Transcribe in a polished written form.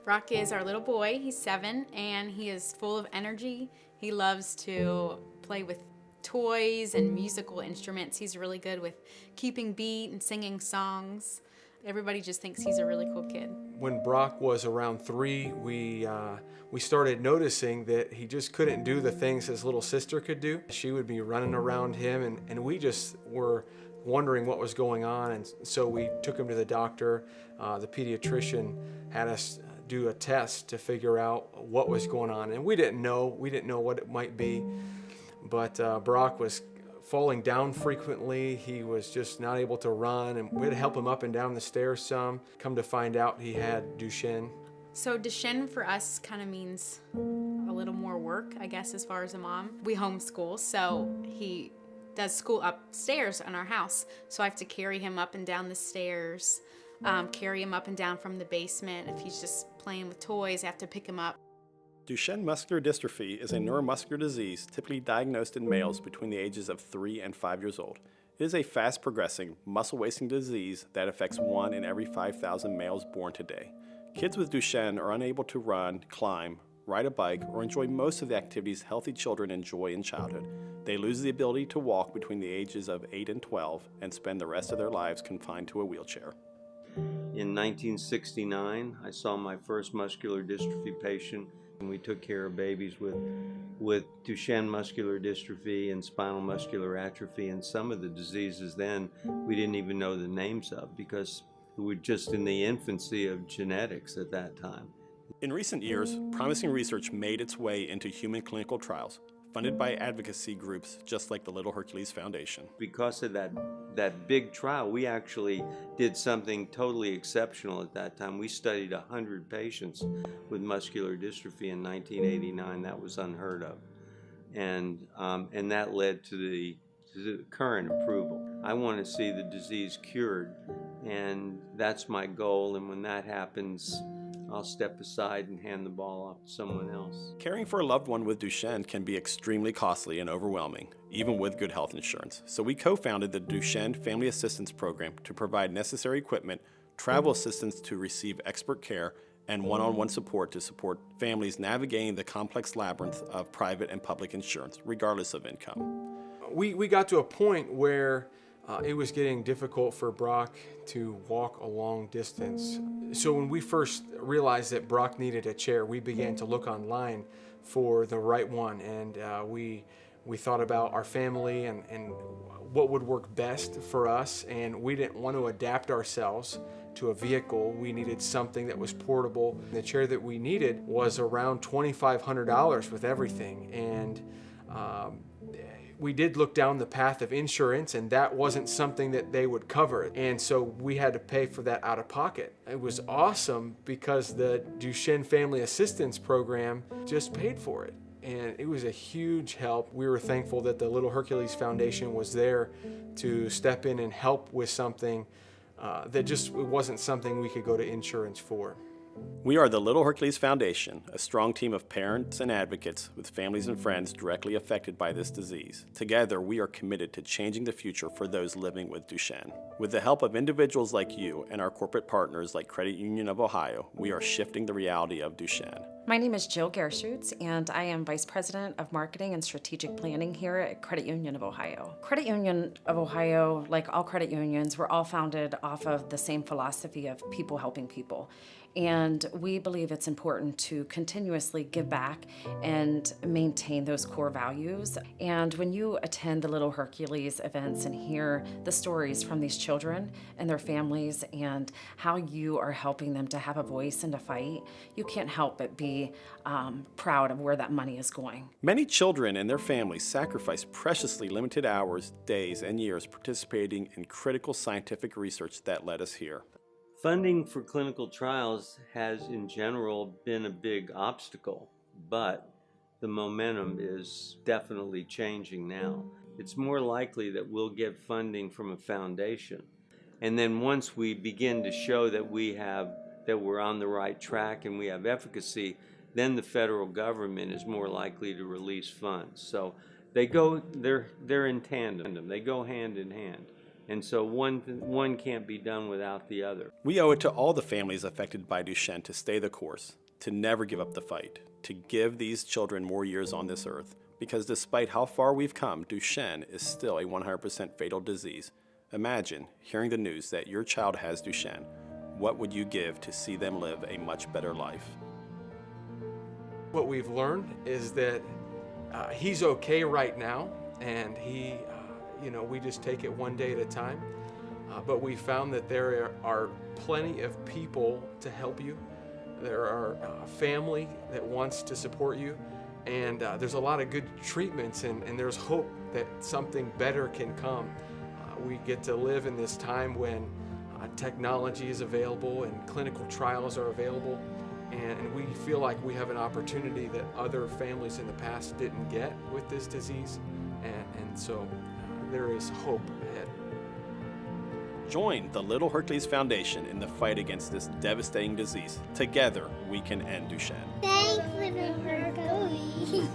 Brock is our little boy. He's 7 and he is full of energy. He loves to play with toys and musical instruments. He's really good with keeping beat and singing songs. Everybody just thinks he's a really cool kid. When Brock was around 3, we started noticing that he just couldn't do the things his little sister could do. She would be running around him, and we just were wondering what was going on, and so we took him to the doctor. The pediatrician had us do a test to figure out what was going on, and we didn't know what it might be, but Brock was falling down frequently. He was just not able to run, and we had to help him up and down the stairs some. Come to find out, he had Duchenne. So Duchenne for us kind of means a little more work, I guess, as far as a mom. We homeschool, so he does school upstairs in our house. So I have to carry him up and down the stairs, carry him up and down from the basement. If he's just playing with toys, I have to pick him up. Duchenne Muscular Dystrophy is a neuromuscular disease typically diagnosed in males between the ages of 3 and 5 years old. It is a fast-progressing, muscle-wasting disease that affects 1 in every 5,000 males born today. Kids with Duchenne are unable to run, climb, ride a bike, or enjoy most of the activities healthy children enjoy in childhood. They lose the ability to walk between the ages of 8 and 12 and spend the rest of their lives confined to a wheelchair. In 1969, I saw my first muscular dystrophy patient. And we took care of babies with Duchenne muscular dystrophy and spinal muscular atrophy, and some of the diseases then we didn't even know the names of because we were just in the infancy of genetics at that time. In recent years, promising research made its way into human clinical trials, funded by advocacy groups just like the Little Hercules Foundation. Because of that big trial, we actually did something totally exceptional at that time. We studied 100 patients with muscular dystrophy in 1989. That was unheard of. And that led to the current approval. I want to see the disease cured, and that's my goal. And when that happens, I'll step aside and hand the ball off to someone else. Caring for a loved one with Duchenne can be extremely costly and overwhelming, even with good health insurance. So we co-founded the Duchenne Family Assistance Program to provide necessary equipment, travel assistance to receive expert care, and one-on-one support to support families navigating the complex labyrinth of private and public insurance, regardless of income. We got to a point where it was getting difficult for Brock to walk a long distance. So when we first realized that Brock needed a chair, we began to look online for the right one, and we thought about our family and what would work best for us, and we didn't want to adapt ourselves to a vehicle. We needed something that was portable. The chair that we needed was around $2,500 with everything, and we did look down the path of insurance, and that wasn't something that they would cover. And so we had to pay for that out of pocket. It was awesome because the Duchenne Family Assistance Program just paid for it. And it was a huge help. We were thankful that the Little Hercules Foundation was there to step in and help with something that just wasn't something we could go to insurance for. We are the Little Hercules Foundation, a strong team of parents and advocates with families and friends directly affected by this disease. Together, we are committed to changing the future for those living with Duchenne. With the help of individuals like you and our corporate partners like Credit Union of Ohio, we are shifting the reality of Duchenne. My name is Jill Gershutz, and I am Vice President of Marketing and Strategic Planning here at Credit Union of Ohio. Credit Union of Ohio, like all credit unions, we're all founded off of the same philosophy of people helping people. And we believe it's important to continuously give back and maintain those core values. And when you attend the Little Hercules events and hear the stories from these children and their families and how you are helping them to have a voice and to fight, you can't help but be proud of where that money is going. Many children and their families sacrifice preciously limited hours, days, and years participating in critical scientific research that led us here. Funding for clinical trials has, in general, been a big obstacle, but the momentum is definitely changing now. It's more likely that we'll get funding from a foundation. And then once we begin to show that we're on the right track and we have efficacy, then the federal government is more likely to release funds. So they're in tandem. They go hand in hand. And so one can't be done without the other. We owe it to all the families affected by Duchenne to stay the course, to never give up the fight, to give these children more years on this earth. Because despite how far we've come, Duchenne is still a 100% fatal disease. Imagine hearing the news that your child has Duchenne. What would you give to see them live a much better life? What we've learned is that he's okay right now, and we just take it one day at a time. But we found that there are plenty of people to help you. There are family that wants to support you, and there's a lot of good treatments, and there's hope that something better can come. We get to live in this time when technology is available and clinical trials are available, and we feel like we have an opportunity that other families in the past didn't get with this disease, and so there is hope ahead. Join the Little Hercules Foundation in the fight against this devastating disease. Together, we can end Duchenne. Thanks, Little Hercules.